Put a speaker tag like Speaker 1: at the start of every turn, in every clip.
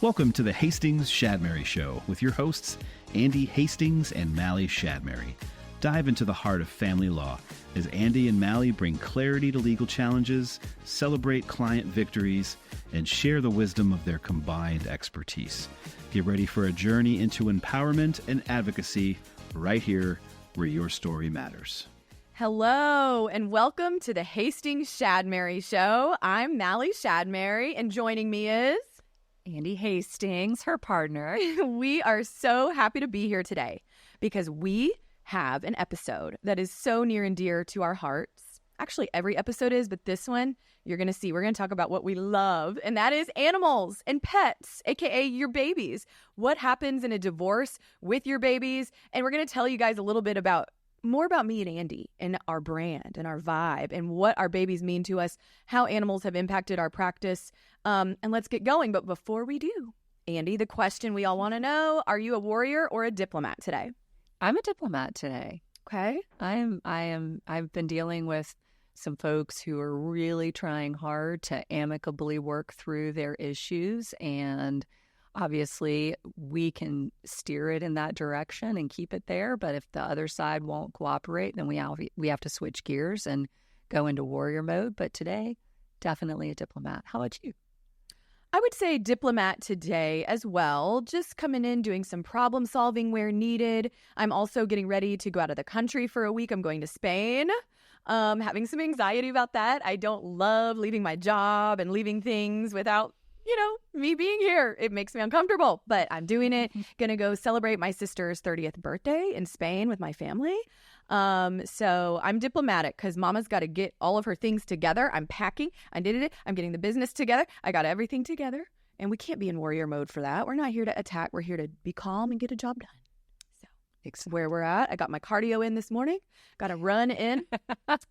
Speaker 1: Welcome to the Hastings Shadmehry Show with your hosts, Andee Hastings and Mally Shadmehry. Dive into the heart of family law as Andee and Mally bring clarity to legal challenges, celebrate client victories, and share the wisdom of their combined expertise. Get ready for a journey into empowerment and advocacy right here where your story matters.
Speaker 2: Hello, and welcome to the Hastings Shadmehry Show. I'm Mally Shadmehry, and joining me is
Speaker 3: Andee Hastings, her partner.
Speaker 2: We are so happy to be here today because we have an episode that is so near and dear to our hearts. Actually, every episode is, but this one, you're going to see, we're going to talk about what we love, and that is animals and pets, aka your babies. What happens in a divorce with your babies? And we're going to tell you guys a little bit more about me and Andee and our brand and our vibe and what our babies mean to us, how animals have impacted our practice. And let's get going. But before we do, Andee, the question we all want to know, are you a warrior or a diplomat today?
Speaker 3: I'm a diplomat today.
Speaker 2: Okay.
Speaker 3: I've been dealing with some folks who are really trying hard to amicably work through their issues, and obviously, we can steer it in that direction and keep it there. But if the other side won't cooperate, then we have to switch gears and go into warrior mode. But today, definitely a diplomat. How about you?
Speaker 2: I would say diplomat today as well, just coming in, doing some problem solving where needed. I'm also getting ready to go out of the country for a week. I'm going to Spain. Having some anxiety about that. I don't love leaving my job and leaving things without me being here. It makes me uncomfortable, but I'm doing it. Gonna go celebrate my sister's 30th birthday in Spain with my family. So I'm diplomatic because Mama's got to get all of her things together. I'm packing. I did it. I'm getting the business together. I got everything together, and we can't be in warrior mode for that. We're not here to attack. We're here to be calm and get a job done. So it's where we're at. I got my cardio in this morning. Got to run in.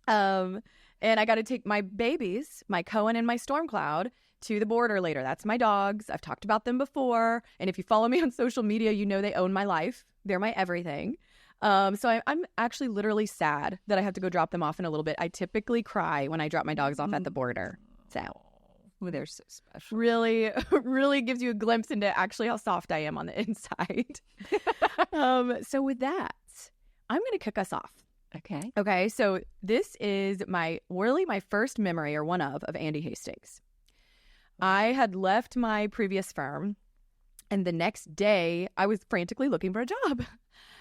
Speaker 2: And I got to take my babies, my Cohen and my Stormcloud, to the border later. That's my dogs. I've talked about them before. And if you follow me on social media, you know they own my life. They're my everything. So I'm actually literally sad that I have to go drop them off in a little bit. I typically cry when I drop my dogs off at the border. So
Speaker 3: They're so special.
Speaker 2: really, really gives you a glimpse into actually how soft I am on the inside. So with that, I'm going to kick us off. Okay. So this is my first memory, or one of Andee Hastings. I had left my previous firm, and the next day I was frantically looking for a job.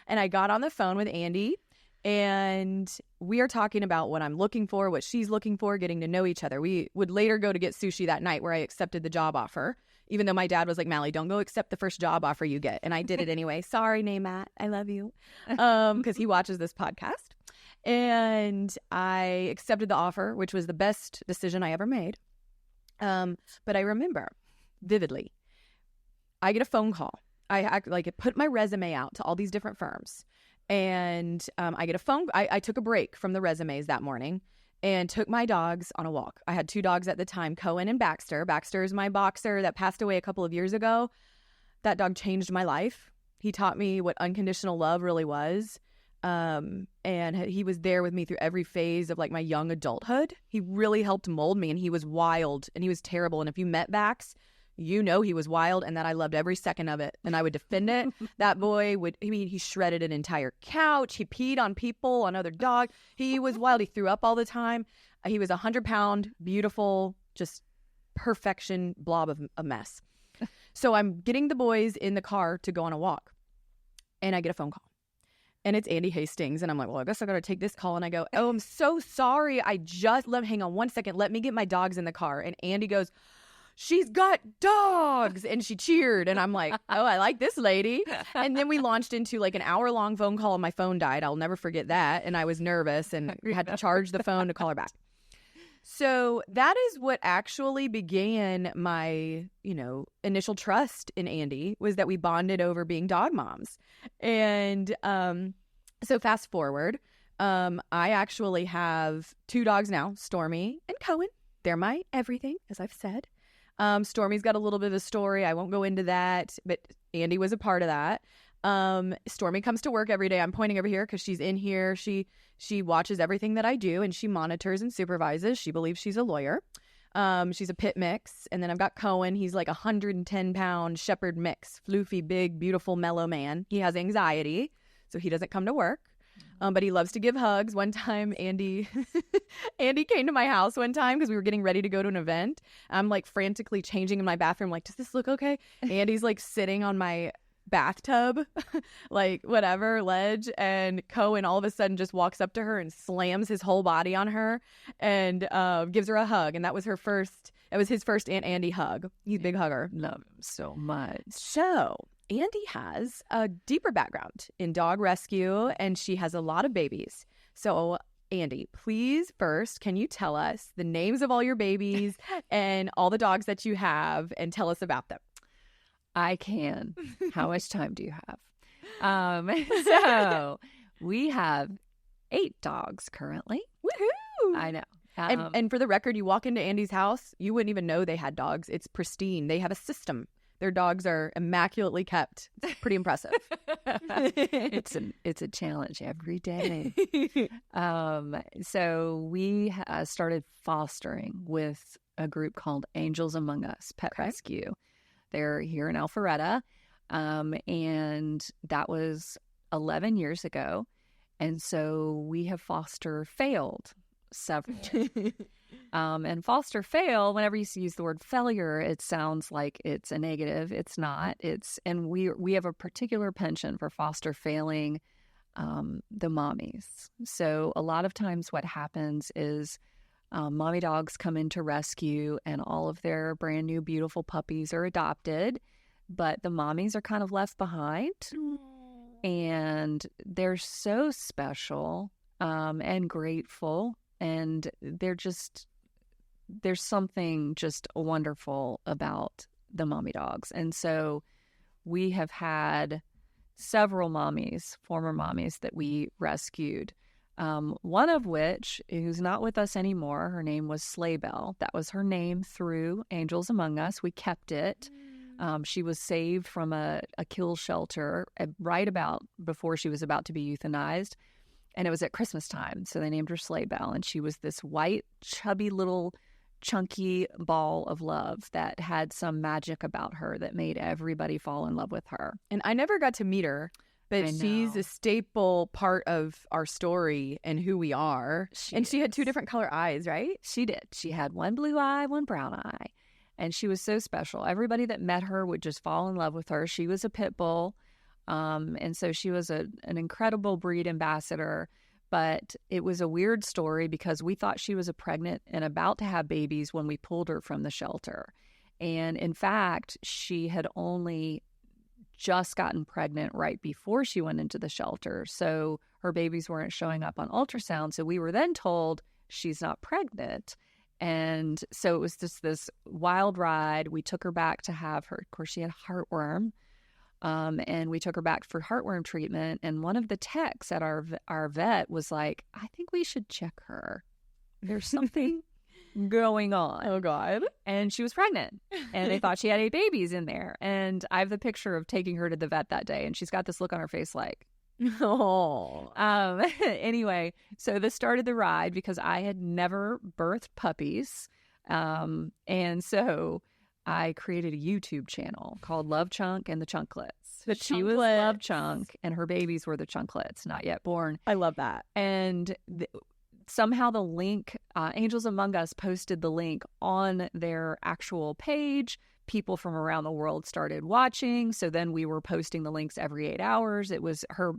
Speaker 2: And I got on the phone with Andee, and we are talking about what I'm looking for, what she's looking for, getting to know each other. We would later go to get sushi that night where I accepted the job offer, even though my dad was like, Mally, don't go accept the first job offer you get. And I did it anyway. Sorry, Matt. I love you. Because he watches this podcast. And I accepted the offer, which was the best decision I ever made. But I remember vividly, I get a phone call. I put my resume out to all these different firms, and I get a phone. I took a break from the resumes that morning and took my dogs on a walk. I had two dogs at the time, Cohen and Baxter. Baxter is my boxer that passed away a couple of years ago. That dog changed my life. He taught me what unconditional love really was. And he was there with me through every phase of my young adulthood. He really helped mold me, and he was wild and he was terrible. And if you met Bax, he was wild, and that I loved every second of it, and I would defend it. That boy he shredded an entire couch. He peed on people, on other dogs. He was wild. He threw up all the time. He was 100-pound, beautiful, just perfection blob of a mess. So I'm getting the boys in the car to go on a walk, and I get a phone call. And it's Andee Hastings. And I'm like, well, I guess I got to take this call. And I go, oh, I'm so sorry. Hang on one second. Let me get my dogs in the car. And Andee goes, she's got dogs. And she cheered. And I'm like, oh, I like this lady. And then we launched into an hour-long phone call, and my phone died. I'll never forget that. And I was nervous and had to charge the phone to call her back. So that is what actually began my, initial trust in Andee, was that we bonded over being dog moms. And so fast forward, I actually have two dogs now, Stormy and Cohen. They're my everything, as I've said. Stormy's got a little bit of a story. I won't go into that, but Andee was a part of that. Stormy comes to work every day. I'm pointing over here because she's in here. She watches everything that I do, and she monitors and supervises. She believes she's a lawyer. She's a pit mix. And then I've got Cohen. He's like 110-pound shepherd mix, floofy, big, beautiful, mellow man. He has anxiety, so he doesn't come to work. But he loves to give hugs. One time, Andee came to my house one time because we were getting ready to go to an event. I'm like frantically changing in my bathroom, like, does this look okay? Andy's like sitting on my bathtub, like whatever, ledge. And Cohen all of a sudden just walks up to her and slams his whole body on her and gives her a hug. And that was his first Aunt Andee hug. He's a big hugger.
Speaker 3: Love him so much.
Speaker 2: So Andee has a deeper background in dog rescue, and she has a lot of babies. So, Andee, please, first, can you tell us the names of all your babies and all the dogs that you have, and tell us about them?
Speaker 3: I can. How much time do you have? So, we have 8 dogs currently.
Speaker 2: Woohoo!
Speaker 3: I know.
Speaker 2: And for the record, you walk into Andee's house, you wouldn't even know they had dogs. It's pristine. They have a system. Their dogs are immaculately kept. It's pretty impressive.
Speaker 3: It's a challenge every day. So we started fostering with a group called Angels Among Us Pet Rescue. They're here in Alpharetta, and that was 11 years ago. And so we have foster failed several. And foster fail, whenever you use the word failure, it sounds like it's a negative. It's not. And we have a particular penchant for foster failing the mommies. So a lot of times what happens is mommy dogs come into rescue and all of their brand new beautiful puppies are adopted, but the mommies are kind of left behind. And they're so special and grateful. And there's something just wonderful about the mommy dogs. And so we have had several former mommies that we rescued. One of which, who's not with us anymore, her name was Slaybell. That was her name through Angels Among Us. We kept it. She was saved from a kill shelter right about before she was about to be euthanized. And it was at Christmas time, so they named her Slaybell. And she was this white, chubby little chunky ball of love that had some magic about her that made everybody fall in love with her.
Speaker 2: And I never got to meet her, but she's a staple part of our story and who we are. She had 2 different color eyes, right?
Speaker 3: She did. She had one blue eye, one brown eye. And she was so special. Everybody that met her would just fall in love with her. She was a pit bull. And so she was an incredible breed ambassador. But it was a weird story because we thought she was pregnant and about to have babies when we pulled her from the shelter. And in fact, she had only just gotten pregnant right before she went into the shelter. So her babies weren't showing up on ultrasound. So we were then told she's not pregnant. And so it was just this wild ride. We took her back to have her. Of course, she had heartworm. And we took her back for heartworm treatment. And one of the techs at our vet was like, I think we should check her. There's something going on.
Speaker 2: Oh, God.
Speaker 3: And she was pregnant. And they thought she had 8 babies in there. And I have the picture of taking her to the vet that day. And she's got this look on her face like,
Speaker 2: oh.
Speaker 3: Anyway, so this started the ride because I had never birthed puppies. And so I created a YouTube channel called Love Chunk and the Chunklets. She was Love Chunk and her babies were the Chunklets, not yet born.
Speaker 2: I love that.
Speaker 3: And somehow the link, Angels Among Us posted the link on their actual page. People from around the world started watching. So then we were posting the links every 8 hours. It was her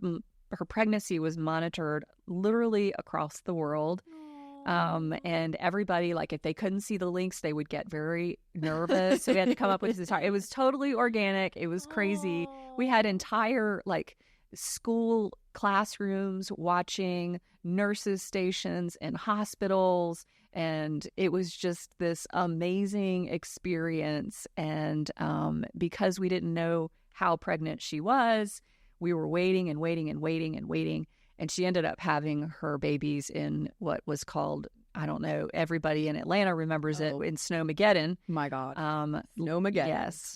Speaker 3: pregnancy was monitored literally across the world. And everybody, like, if they couldn't see the links, they would get very nervous. So we had to come up with this. It was totally organic. It was crazy. We had entire, like, school classrooms watching, nurses' stations and hospitals. And it was just this amazing experience. And because we didn't know how pregnant she was, we were waiting and waiting and waiting and waiting. And she ended up having her babies in what was called, I don't know, everybody in Atlanta remembers it, in Snowmageddon.
Speaker 2: My God. Snowmageddon.
Speaker 3: Yes.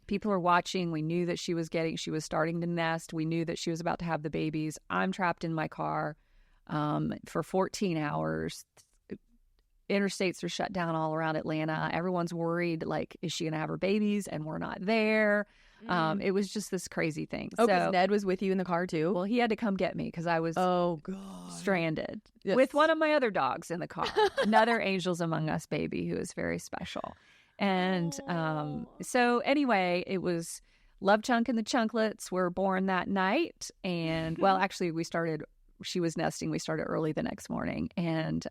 Speaker 3: People are watching. We knew that she was starting to nest. We knew that she was about to have the babies. I'm trapped in my car for 14 hours. interstates are shut down all around Atlanta. Everyone's worried, like, is she going to have her babies? And we're not there. It was just this crazy thing.
Speaker 2: Oh, because Ned was with you in the car too?
Speaker 3: Well, he had to come get me because I was stranded with one of my other dogs in the car. Another Angels Among Us baby who is very special. And so anyway, it was Love Chunk and the Chunklets were born that night. And well, actually she was nesting. We started early the next morning. And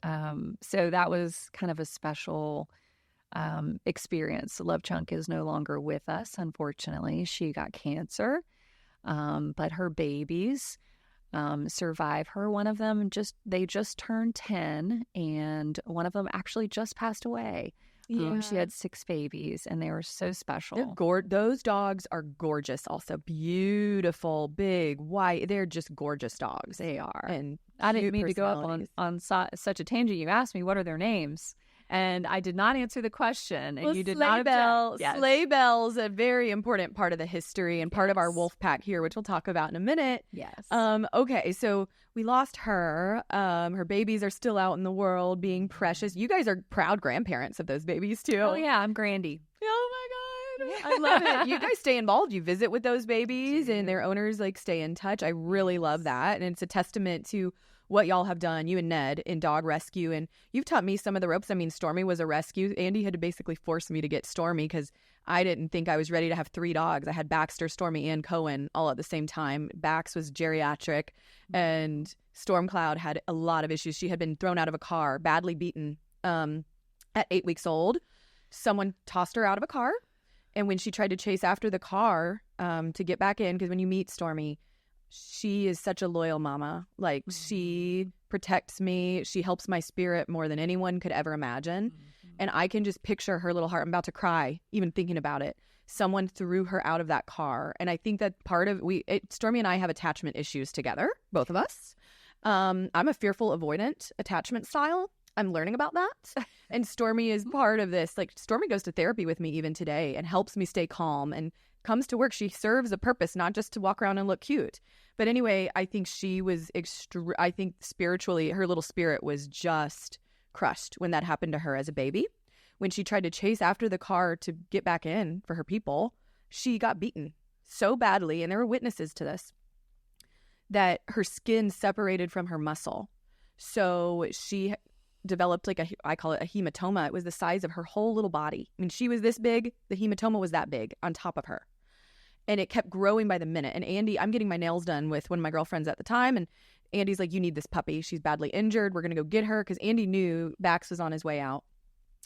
Speaker 3: so that was kind of a special experience. Love Chunk is no longer with us, unfortunately. She got cancer, but her babies survive her. One of them they just turned 10, and one of them actually just passed away. She had 6 babies, and they were so special.
Speaker 2: Those dogs are gorgeous. Also beautiful, big, white. They're just gorgeous dogs. They are. And
Speaker 3: I didn't mean to go up on such a tangent. You asked me what are their names. And I did not answer the question, and you did not object. Yes.
Speaker 2: Sleigh Belle's a very important part of the history and part of our wolf pack here, which we'll talk about in a minute.
Speaker 3: Yes.
Speaker 2: Okay, so we lost her. Her babies are still out in the world being precious. You guys are proud grandparents of those babies, too.
Speaker 3: Oh, yeah, I'm Grandy.
Speaker 2: Oh, my God. I love it. You guys stay involved. You visit with those babies, and their owners, like, stay in touch. I really love that, and it's a testament to what y'all have done, you and Ned, in dog rescue. And you've taught me some of the ropes. I mean, Stormy was a rescue. Andee had to basically force me to get Stormy because I didn't think I was ready to have 3 dogs. I had Baxter, Stormy, and Cohen all at the same time. Bax was geriatric, and Stormcloud had a lot of issues. She had been thrown out of a car, badly beaten at 8 weeks old. Someone tossed her out of a car. And when she tried to chase after the car to get back in, because when you meet Stormy, she is such a loyal mama. Like, she protects me. She helps my spirit more than anyone could ever imagine. And I can just picture her little heart. I'm about to cry, even thinking about it. Someone threw her out of that car. And I think that part of Stormy and I have attachment issues together, both of us. I'm a fearful, avoidant attachment style. I'm learning about that. And Stormy is part of this. Like, Stormy goes to therapy with me even today and helps me stay calm and comes to work. She serves a purpose, not just to walk around and look cute. But anyway, I think she was I think spiritually, her little spirit was just crushed when that happened to her as a baby. When she tried to chase after the car to get back in for her people, she got beaten so badly, and there were witnesses to this, that her skin separated from her muscle. So she developed like I call it a hematoma. It was the size of her whole little body. I mean, she was this big. The hematoma was that big on top of her. And it kept growing by the minute. And Andee, I'm getting my nails done with one of my girlfriends at the time. And Andee's like, you need this puppy. She's badly injured. We're going to go get her. Because Andee knew Bax was on his way out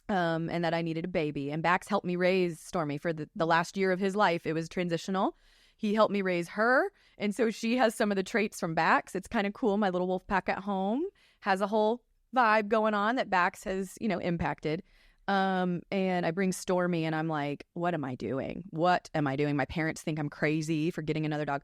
Speaker 2: and that I needed a baby. And Bax helped me raise Stormy for the last year of his life. It was transitional. He helped me raise her. And so she has some of the traits from Bax. It's kind of cool. My little wolf pack at home has a whole vibe going on that Bax has, impacted. And I bring Stormy and I'm like, what am I doing? What am I doing? My parents think I'm crazy for getting another dog.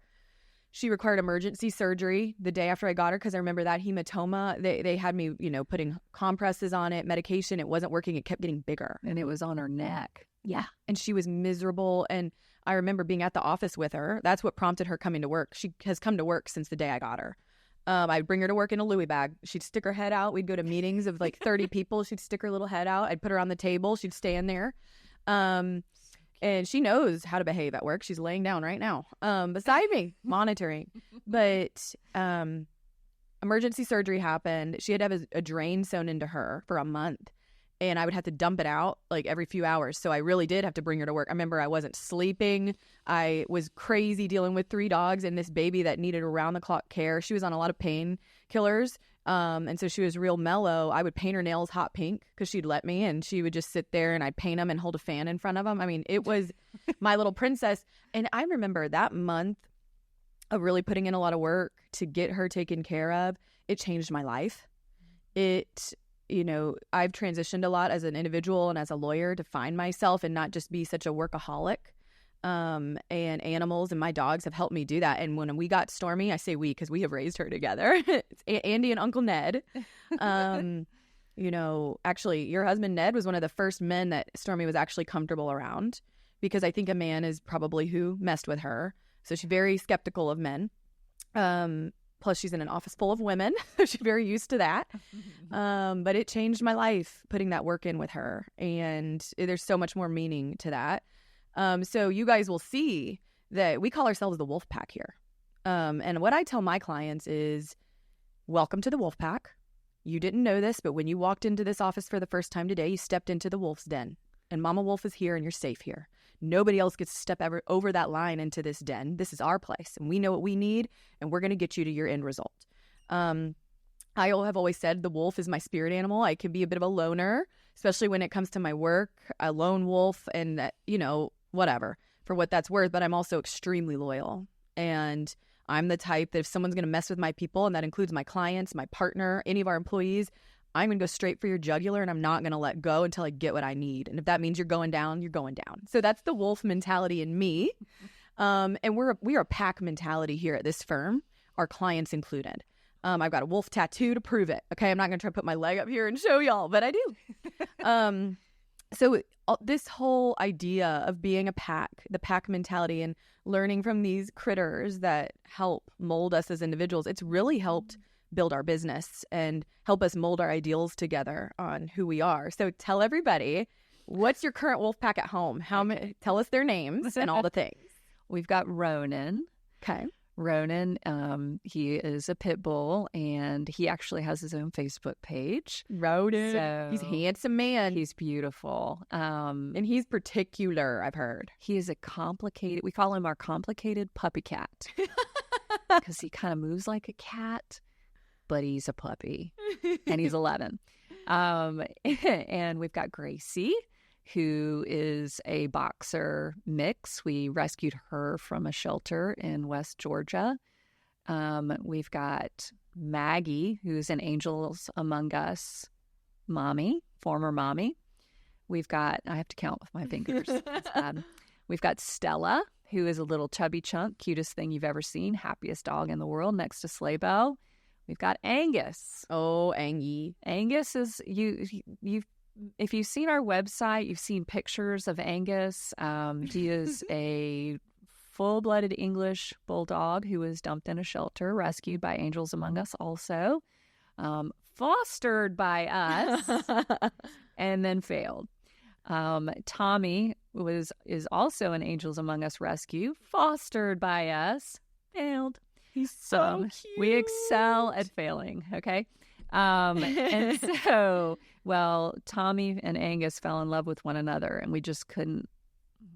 Speaker 2: She required emergency surgery the day after I got her because I remember that hematoma. They had me, putting compresses on it, medication. It wasn't working. It kept getting bigger.
Speaker 3: And it was on her neck.
Speaker 2: Yeah. And she was miserable. And I remember being at the office with her. That's what prompted her coming to work. She has come to work since the day I got her. I'd bring her to work in a Louis bag. She'd stick her head out. We'd go to meetings of like 30 people. She'd stick her little head out. I'd put her on the table. She'd stand there. And she knows how to behave at work. She's laying down right now beside me, monitoring. But emergency surgery happened. She had to have a drain sewn into her for a month. And I would have to dump it out like every few hours. So I really did have to bring her to work. I remember I wasn't sleeping. I was crazy dealing with 3 dogs and this baby that needed around-the-clock care. She was on a lot of painkillers. And so she was real mellow. I would paint her nails hot pink because she'd let me. And she would just sit there and I'd paint them and hold a fan in front of them. I mean, it was my little princess. And I remember that month of really putting in a lot of work to get her taken care of. It changed my life. I've transitioned a lot as an individual and as a lawyer to find myself and not just be such a workaholic. And animals and my dogs have helped me do that. And when we got Stormy, I say we because we have raised her together. It's Andee and Uncle Ned. Actually, your husband Ned was one of the first men that Stormy was actually comfortable around because I think a man is probably who messed with her. So she's very skeptical of men. Plus, she's in an office full of women. She's very used to that. But it changed my life putting that work in with her. And there's so much more meaning to that. So you guys will see that we call ourselves the Wolf Pack here. And what I tell my clients is, welcome to the Wolf Pack. You didn't know this, but when you walked into this office for the first time today, you stepped into the wolf's den. And Mama Wolf is here and you're safe here. Nobody else gets to step over that line into this den. This is our place, and we know what we need, and we're going to get you to your end result. I have always said the wolf is my spirit animal. I can be a bit of a loner, especially when it comes to my work, a lone wolf, and, whatever, for what that's worth. But I'm also extremely loyal. And I'm the type that if someone's going to mess with my people, and that includes my clients, my partner, any of our employees, I'm going to go straight for your jugular, and I'm not going to let go until I get what I need. And if that means you're going down, you're going down. So that's the wolf mentality in me. And we are a pack mentality here at this firm, our clients included. I've got a wolf tattoo to prove it. Okay, I'm not going to try to put my leg up here and show y'all, but I do. So this whole idea of being a pack, the pack mentality, and learning from these critters that help mold us as individuals, it's really helped build our business and help us mold our ideals together on who we are. So tell everybody, what's your current wolf pack at home? Tell us their names and all the things.
Speaker 3: We've got Ronan.
Speaker 2: Okay.
Speaker 3: Ronan, he is a pit bull, and he actually has his own Facebook page.
Speaker 2: Ronan.
Speaker 3: So
Speaker 2: he's a handsome man.
Speaker 3: He's beautiful.
Speaker 2: And he's particular, I've heard.
Speaker 3: He is we call him our complicated puppy cat because he kind of moves like a cat, but he's a puppy, and he's 11. And we've got Gracie, who is a boxer mix. We rescued her from a shelter in West Georgia. We've got Maggie, who's an Angels Among Us former mommy. We've got, I have to count with my fingers. That's bad. We've got Stella, who is a little chubby chunk, cutest thing you've ever seen, happiest dog in the world next to Sleigh Bell. We've got Angus.
Speaker 2: Oh, Angie.
Speaker 3: Angus is, if you've seen our website, you've seen pictures of Angus. He is a full-blooded English bulldog who was dumped in a shelter, rescued by Angels Among Us also, fostered by us, and then failed. Tommy is also an Angels Among Us rescue, fostered by us, failed.
Speaker 2: He's so cute.
Speaker 3: We excel at failing, okay? And so, Tommy and Angus fell in love with one another, and we just couldn't.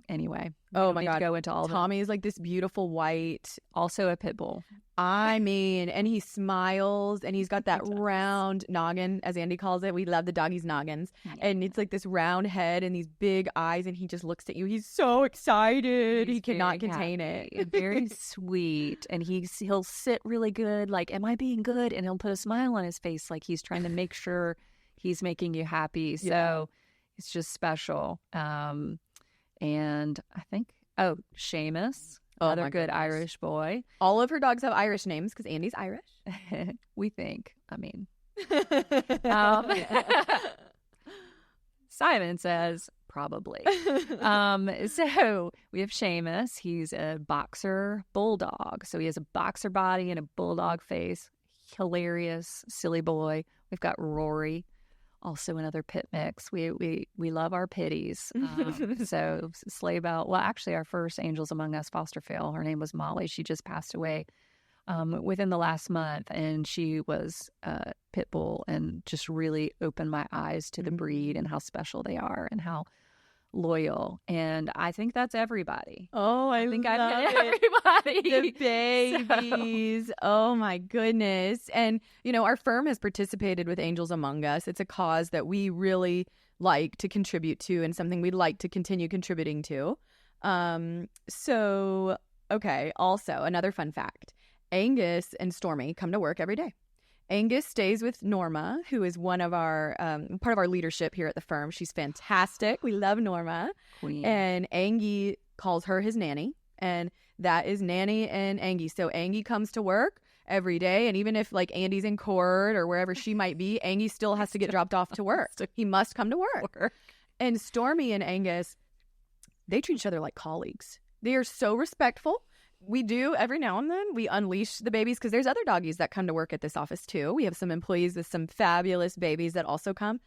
Speaker 3: Anyway,
Speaker 2: oh my God,
Speaker 3: go into all.
Speaker 2: Tommy is like this beautiful white,
Speaker 3: also a pit bull.
Speaker 2: I mean, and he smiles, and he's got that round noggin, as Andee calls it. We love the doggies' noggins, and it's like this round head and these big eyes, and he just looks at you. He's so excited. He cannot contain it.
Speaker 3: Very sweet, and he'll sit really good, like, am I being good? And he'll put a smile on his face, like he's trying to make sure he's making you happy. So it's just special. And I think, Seamus, another good Irish boy.
Speaker 2: All of her dogs have Irish names because Andee's Irish.
Speaker 3: We think. I mean. Simon says probably. So we have Seamus. He's a boxer bulldog. So he has a boxer body and a bulldog face. Hilarious, silly boy. We've got Rory. Also another pit mix. We love our pitties. So Sleigh Bell. Well, actually, our first Angels Among Us foster fail, her name was Molly. She just passed away within the last month, and she was a pit bull, and just really opened my eyes to the breed and how special they are and how loyal. And I think that's everybody.
Speaker 2: Oh, I think I've hit everybody. The babies. So. Oh my goodness. And our firm has participated with Angels Among Us. It's a cause that we really like to contribute to, and something we'd like to continue contributing to. Okay. Also, another fun fact: Angus and Stormy come to work every day. Angus stays with Norma, who is one of our part of our leadership here at the firm. She's fantastic. We love Norma.
Speaker 3: Queen.
Speaker 2: And Angie calls her his nanny, and that is Nanny and Angie. So Angie comes to work every day, and even if like Andy's in court or wherever she might be, Angie still has to get dropped off to work. He must come to work. And Stormy and Angus, they treat each other like colleagues. They are so respectful. we do every now and then. We unleash the babies because there's other doggies that come to work at this office too. We have some employees with some fabulous babies that also come.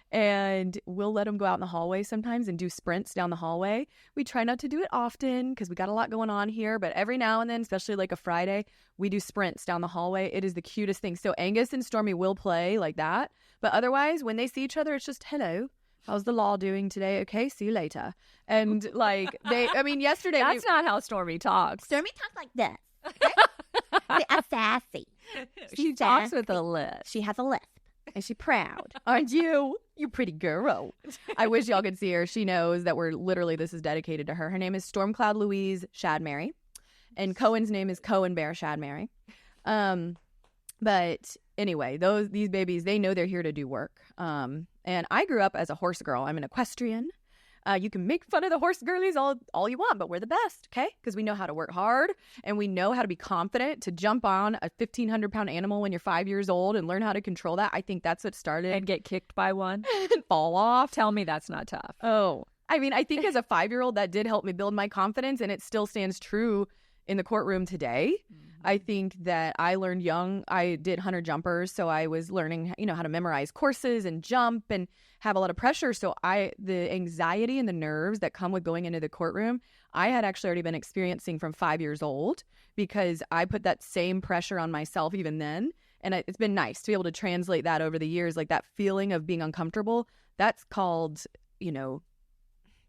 Speaker 2: And we'll let them go out in the hallway sometimes and do sprints down the hallway. We try not to do it often because we got a lot going on here. But every now and then, especially like a Friday, we do sprints down the hallway. It is the cutest thing. So Angus and Stormy will play like that. But otherwise, when they see each other, it's just, hello. How's the law doing today? Okay, see you later. And like yesterday.
Speaker 3: That's not how Stormy talks.
Speaker 4: Stormy talks like this. Okay? Sassy.
Speaker 3: She talks with a lisp.
Speaker 4: She has a lisp.
Speaker 2: And she's proud. Aren't you? You pretty girl. I wish y'all could see her. She knows that this is dedicated to her. Her name is Stormcloud Louise Shadmehry. And Cohen's name is Cohen Bear Shadmehry. But anyway, these babies, they know they're here to do work. And I grew up as a horse girl. I'm an equestrian. You can make fun of the horse girlies all you want, but we're the best, okay? Because we know how to work hard and we know how to be confident to jump on a 1,500-pound animal when you're 5 years old and learn how to control that. I think that's what started.
Speaker 3: And get kicked by one.
Speaker 2: And fall off.
Speaker 3: Tell me that's not tough.
Speaker 2: Oh, I mean, I think as a 5-year-old, that did help me build my confidence, and it still stands true in the courtroom today. Mm-hmm. I think that I learned young. I did hunter jumpers, so I was learning, how to memorize courses and jump and have a lot of pressure. So the anxiety and the nerves that come with going into the courtroom, I had actually already been experiencing from 5 years old because I put that same pressure on myself even then. And it's been nice to be able to translate that over the years, like that feeling of being uncomfortable. That's called,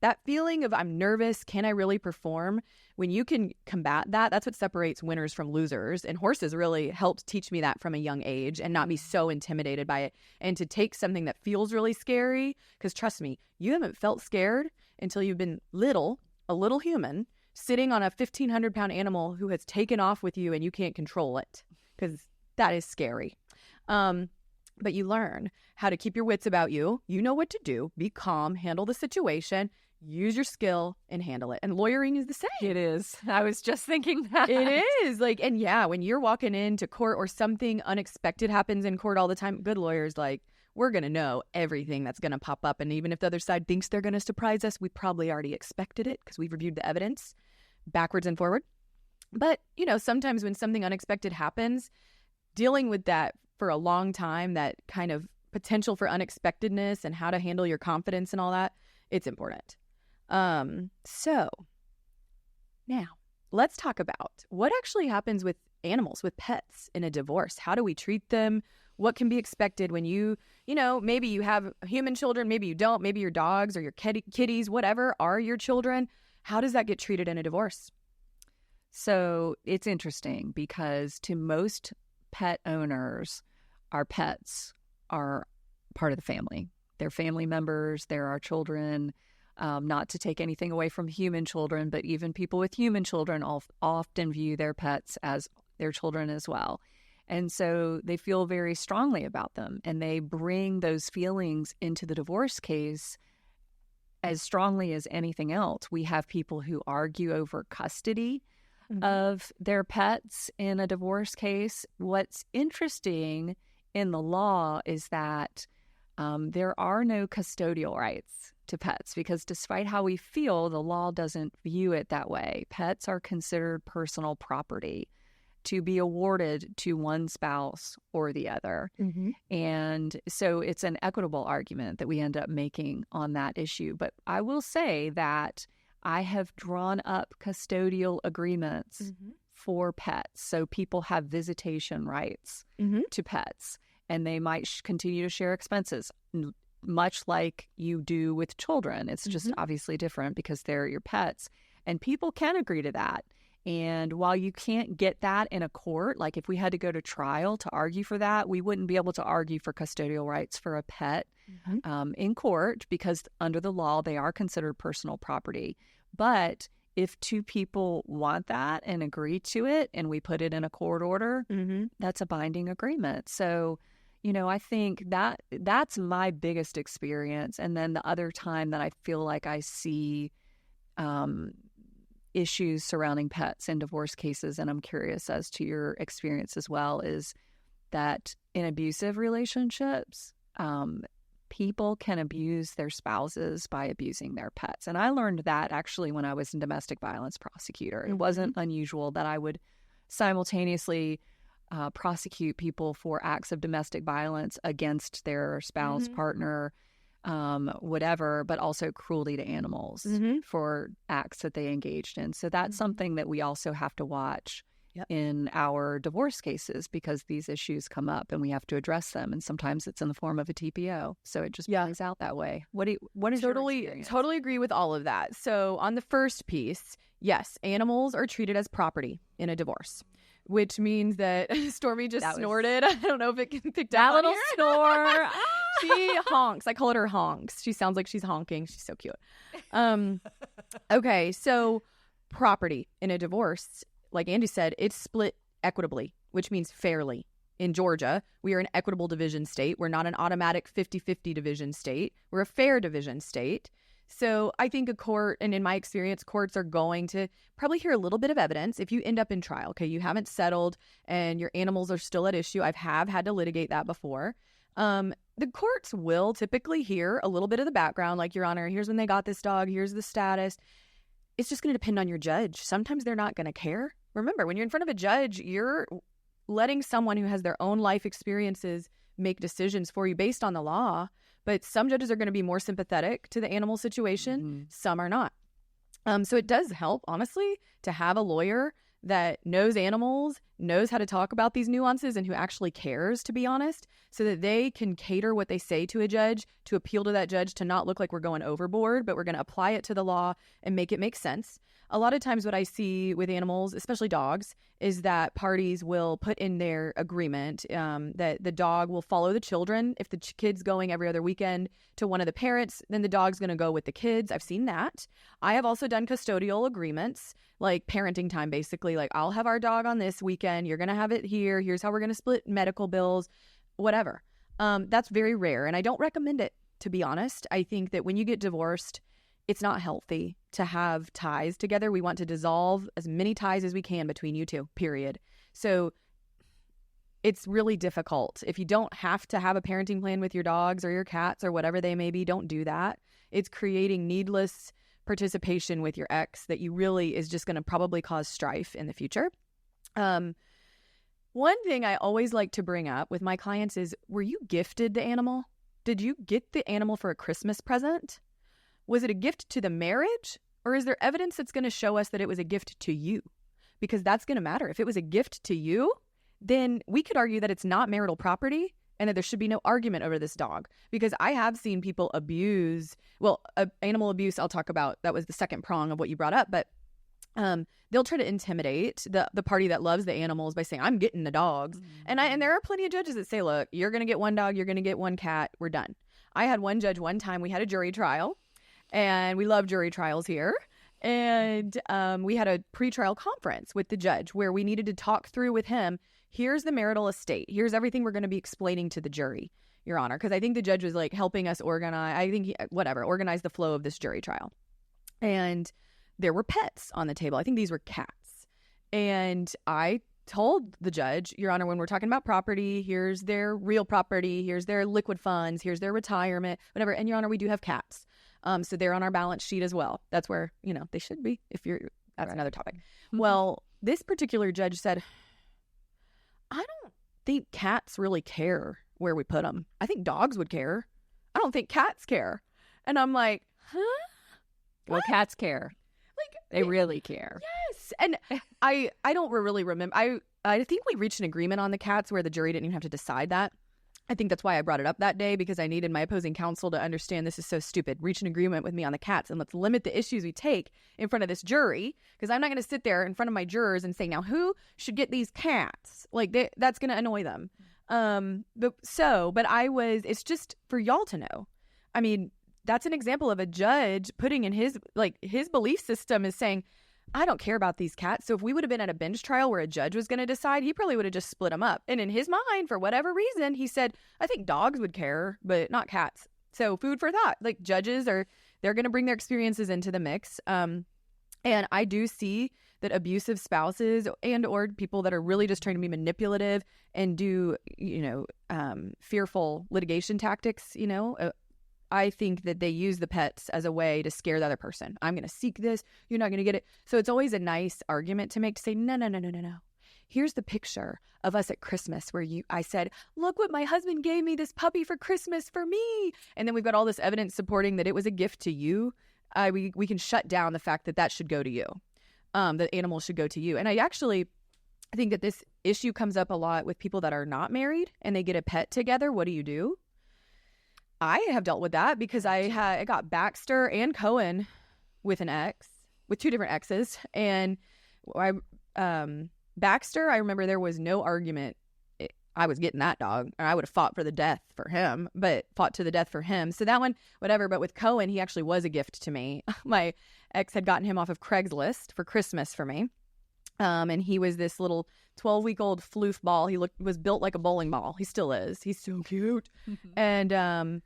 Speaker 2: that feeling of I'm nervous. Can I really perform? When you can combat that, that's what separates winners from losers. And horses really helped teach me that from a young age and not be so intimidated by it. And to take something that feels really scary, because trust me, you haven't felt scared until you've been a little human, sitting on a 1,500-pound animal who has taken off with you and you can't control it, because that is scary. But you learn how to keep your wits about you. You know what to do. Be calm, handle the situation, use your skill and handle it. And lawyering is the same.
Speaker 3: It is. I was just thinking that.
Speaker 2: It is. When you're walking into court or something unexpected happens in court all the time, good lawyers, we're going to know everything that's going to pop up. And even if the other side thinks they're going to surprise us, we probably already expected it because we've reviewed the evidence backwards and forward. But, sometimes when something unexpected happens, dealing with that for a long time, that kind of potential for unexpectedness and how to handle your confidence and all that, it's important. So now let's talk about what actually happens with animals, with pets in a divorce. How do we treat them? What can be expected when maybe you have human children, maybe you don't, maybe your dogs or your kitties, whatever are your children. How does that get treated in a divorce?
Speaker 3: So it's interesting because to most pet owners, our pets are part of the family. They're family members. They're our children. Not to take anything away from human children, but even people with human children often view their pets as their children as well. And so they feel very strongly about them, and they bring those feelings into the divorce case as strongly as anything else. We have people who argue over custody of their pets in a divorce case. What's interesting in the law is that there are no custodial rights to pets, because despite how we feel, the law doesn't view it that way. Pets are considered personal property to be awarded to one spouse or the other. Mm-hmm. And so it's an equitable argument that we end up making on that issue. But I will say that I have drawn up custodial agreements for pets. So people have visitation rights to pets, and they might continue to share expenses, much like you do with children. It's just obviously different because they're your pets. And people can agree to that. And while you can't get that in a court, like if we had to go to trial to argue for that, we wouldn't be able to argue for custodial rights for a pet in court, because under the law, they are considered personal property. But if two people want that and agree to it and we put it in a court order, that's a binding agreement. So, I think that's my biggest experience. And then the other time that I feel like I see issues surrounding pets in divorce cases, and I'm curious as to your experience as well, is that in abusive relationships, people can abuse their spouses by abusing their pets. And I learned that actually when I was a domestic violence prosecutor. It wasn't unusual that I would simultaneously prosecute people for acts of domestic violence against their spouse, partner, whatever, but also cruelty to animals for acts that they engaged in. So that's something that we also have to watch in our divorce cases, because these issues come up and we have to address them. And sometimes it's in the form of a TPO. So it just plays out that way. What is your experience?
Speaker 2: Totally agree with all of that. So on the first piece, yes, animals are treated as property in a divorce, which means that Stormy just snorted. I don't know if it can pick
Speaker 3: that
Speaker 2: up
Speaker 3: little
Speaker 2: on here.
Speaker 3: snore.
Speaker 2: She honks. I call it her honks. She sounds like she's honking. She's so cute. Okay, so property in a divorce, like Andee said, it's split equitably, which means fairly. In Georgia, we are an equitable division state. We're not an automatic 50-50 division state. We're a fair division state. So I think a court, and in my experience, courts are going to probably hear a little bit of evidence. If you end up in trial, okay, you haven't settled and your animals are still at issue. I've had to litigate that before. The courts will typically hear a little bit of the background, like, Your Honor, here's when they got this dog, here's the status. It's just going to depend on your judge. Sometimes they're not going to care. Remember, when you're in front of a judge, you're letting someone who has their own life experiences make decisions for you based on the law. But some judges are going to be more sympathetic to the animal situation. Some are not. So it does help, honestly, to have a lawyer that knows animals, knows how to talk about these nuances, and who actually cares, to be honest, so that they can cater what they say to a judge to appeal to that judge to not look like we're going overboard, but we're going to apply it to the law and make it make sense. A lot of times what I see with animals, especially dogs, is that parties will put in their agreement that the dog will follow the children. If the kid's going every other weekend to one of the parents, then the dog's going to go with the kids. I've seen that. I have also done custodial agreements, like parenting time, basically. Like, I'll have our dog on this weekend. You're going to have it here. Here's how we're going to split medical bills, whatever. That's very rare, and I don't recommend it, to be honest. I think that when you get divorced, it's not healthy to have ties together. We want to dissolve as many ties as we can between you two, period. So it's really difficult. If you don't have to have a parenting plan with your dogs or your cats or whatever they may be, don't do that. It's creating needless participation with your ex that you really is just going to probably cause strife in the future. One thing I always like to bring up with my clients is, were you gifted the animal? Did you get the animal for a Christmas present? Was it a gift to the marriage, or is there evidence that's going to show us that it was a gift to you? Because that's going to matter. If it was a gift to you, then we could argue that it's not marital property and that there should be no argument over this dog. Because I have seen people abuse, animal abuse I'll talk about. That was the second prong of what you brought up. But they'll try to intimidate the party that loves the animals by saying, I'm getting the dogs. And there are plenty of judges that say, look, you're going to get one dog, you're going to get one cat, we're done. I had one judge one time, we had a jury trial. And we love jury trials here. And we had a pretrial conference with the judge where we needed to talk through with him, here's the marital estate. Here's everything we're going to be explaining to the jury, Your Honor. Because I think the judge was like helping us organize the flow of this jury trial. And there were pets on the table. I think these were cats. And I told the judge, Your Honor, when we're talking about property, here's their real property, here's their liquid funds, here's their retirement, whatever. And Your Honor, we do have cats. So they're on our balance sheet as well. That's where, they should be that's another topic. Well, this particular judge said, I don't think cats really care where we put them. I think dogs would care. I don't think cats care. And I'm like, huh?
Speaker 3: Well, cats care. Like, they really care.
Speaker 2: Yes. And I don't really remember. I think we reached an agreement on the cats where the jury didn't even have to decide that. I think that's why I brought it up that day, because I needed my opposing counsel to understand this is so stupid. Reach an agreement with me on the cats and let's limit the issues we take in front of this jury, because I'm not going to sit there in front of my jurors and say, now who should get these cats? Like, that's going to annoy them. It's just for y'all to know. I mean, that's an example of a judge putting in his belief system is saying, I don't care about these cats. So if we would have been at a bench trial where a judge was going to decide, he probably would have just split them up. And in his mind, for whatever reason, he said, I think dogs would care, but not cats. So food for thought. Like, judges they're going to bring their experiences into the mix. And I do see that abusive spouses and or people that are really just trying to be manipulative and do, fearful litigation tactics, I think that they use the pets as a way to scare the other person. I'm going to seek this. You're not going to get it. So it's always a nice argument to make to say, no. Here's the picture of us at Christmas where I said, look what my husband gave me, this puppy for Christmas for me. And then we've got all this evidence supporting that it was a gift to you. We can shut down the fact that should go to you. That animals should go to you. And I think that this issue comes up a lot with people that are not married and they get a pet together. What do? I have dealt with that because I got Baxter and Cohen with two different exes. And Baxter, I remember there was no argument. I was getting that dog, or I would have fought to the death for him. So that one, whatever. But with Cohen, he actually was a gift to me. My ex had gotten him off of Craigslist for Christmas for me. And he was this little 12-week-old floof ball. He was built like a bowling ball. He still is. He's so cute. And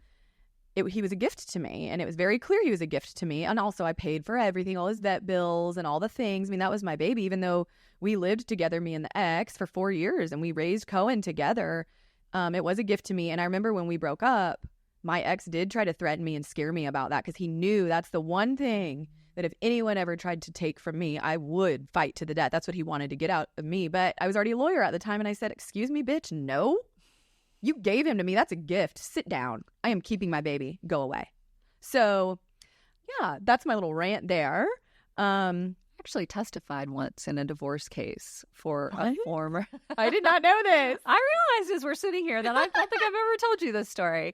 Speaker 2: he was a gift to me. And it was very clear he was a gift to me. And also I paid for everything, all his vet bills and all the things. I mean, that was my baby, even though we lived together, me and the ex, for 4 years. And we raised Cohen together. It was a gift to me. And I remember when we broke up, my ex did try to threaten me and scare me about that because he knew that's the one thing that if anyone ever tried to take from me, I would fight to the death. That's what he wanted to get out of me. But I was already a lawyer at the time, and I said, excuse me, bitch, no. You gave him to me. That's a gift. Sit down. I am keeping my baby. Go away. So, yeah, that's my little rant there.
Speaker 3: Actually testified once in a divorce case for a former.
Speaker 2: I did not know this.
Speaker 3: I realized as we're sitting here that I don't think I've ever told you this story.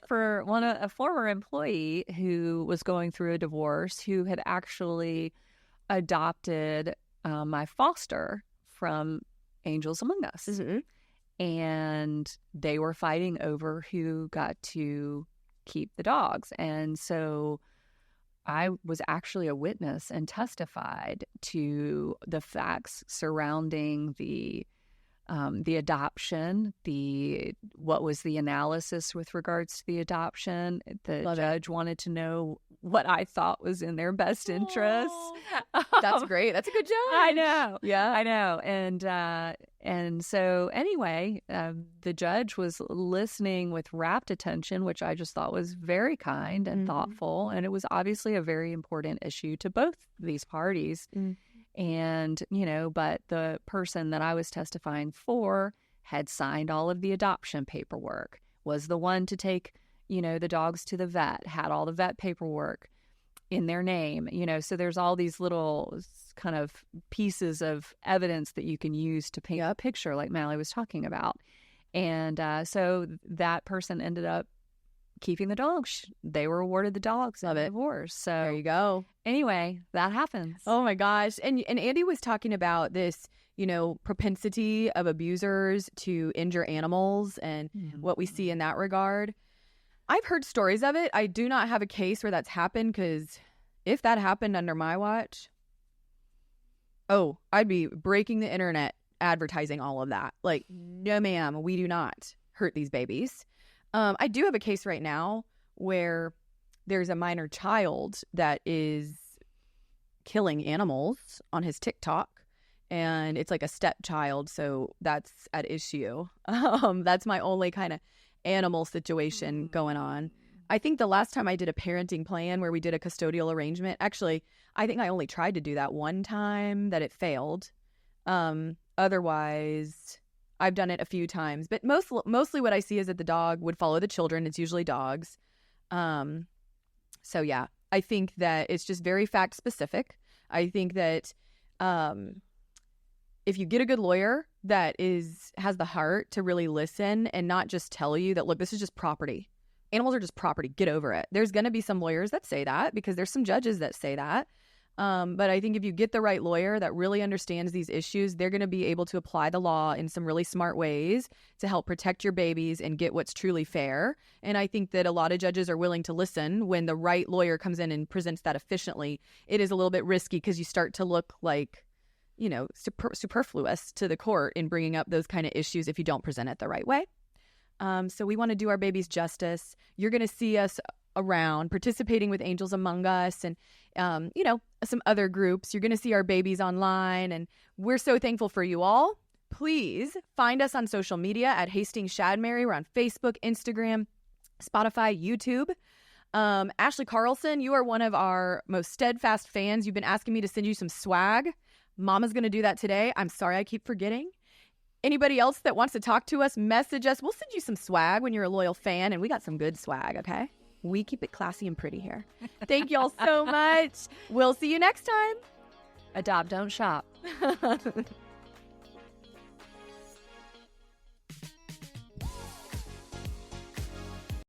Speaker 3: For a former employee who was going through a divorce, who had actually adopted my foster from Angels Among Us. Mm-hmm. And they were fighting over who got to keep the dogs. And so I was actually a witness and testified to the facts surrounding the adoption, what was the analysis with regards to the adoption. The judge wanted to know what I thought was in their best interest.
Speaker 2: That's great. That's a good judge.
Speaker 3: I know.
Speaker 2: Yeah,
Speaker 3: I know. And so anyway, the judge was listening with rapt attention, which I just thought was very kind and thoughtful. And it was obviously a very important issue to both these parties. And, but the person that I was testifying for had signed all of the adoption paperwork, was the one to take, the dogs to the vet, had all the vet paperwork in their name, so there's all these little kind of pieces of evidence that you can use to paint a picture like Mally was talking about. And so that person ended up keeping the dogs. They were awarded the dogs in the divorce. So
Speaker 2: there you go.
Speaker 3: Anyway, that happens.
Speaker 2: Oh my gosh. And Andee was talking about this, propensity of abusers to injure animals and what we see in that regard. I've heard stories of it. I do not have a case where that's happened, because if that happened under my watch, I'd be breaking the internet advertising all of that. Like, no ma'am, we do not hurt these babies. I do have a case right now where there's a minor child that is killing animals on his TikTok, and it's like a stepchild, so that's at issue. That's my only kind of animal situation going on. I think the last time I did a parenting plan where we did a custodial arrangement, actually, I think I only tried to do that one time that it failed. Otherwise, I've done it a few times, but mostly what I see is that the dog would follow the children. It's usually dogs. So yeah, I think that it's just very fact specific. I think that if you get a good lawyer that has the heart to really listen and not just tell you that, look, this is just property. Animals are just property. Get over it. There's going to be some lawyers that say that, because there's some judges that say that. But I think if you get the right lawyer that really understands these issues, they're going to be able to apply the law in some really smart ways to help protect your babies and get what's truly fair. And I think that a lot of judges are willing to listen when the right lawyer comes in and presents that efficiently. It is a little bit risky because you start to look like, superfluous to the court in bringing up those kind of issues if you don't present it the right way. So we want to do our babies justice. You're going to see us around, participating with Angels Among Us and, some other groups. You're going to see our babies online, and we're so thankful for you all. Please find us on social media at Hastings Shadmehry. We're on Facebook, Instagram, Spotify, YouTube. Ashley Carlson, you are one of our most steadfast fans. You've been asking me to send you some swag. Mama's going to do that today. I'm sorry I keep forgetting. Anybody else that wants to talk to us, message us. We'll send you some swag when you're a loyal fan, and we got some good swag, okay? We keep it classy and pretty here. Thank y'all so much. We'll see you next time.
Speaker 3: Adopt, don't shop.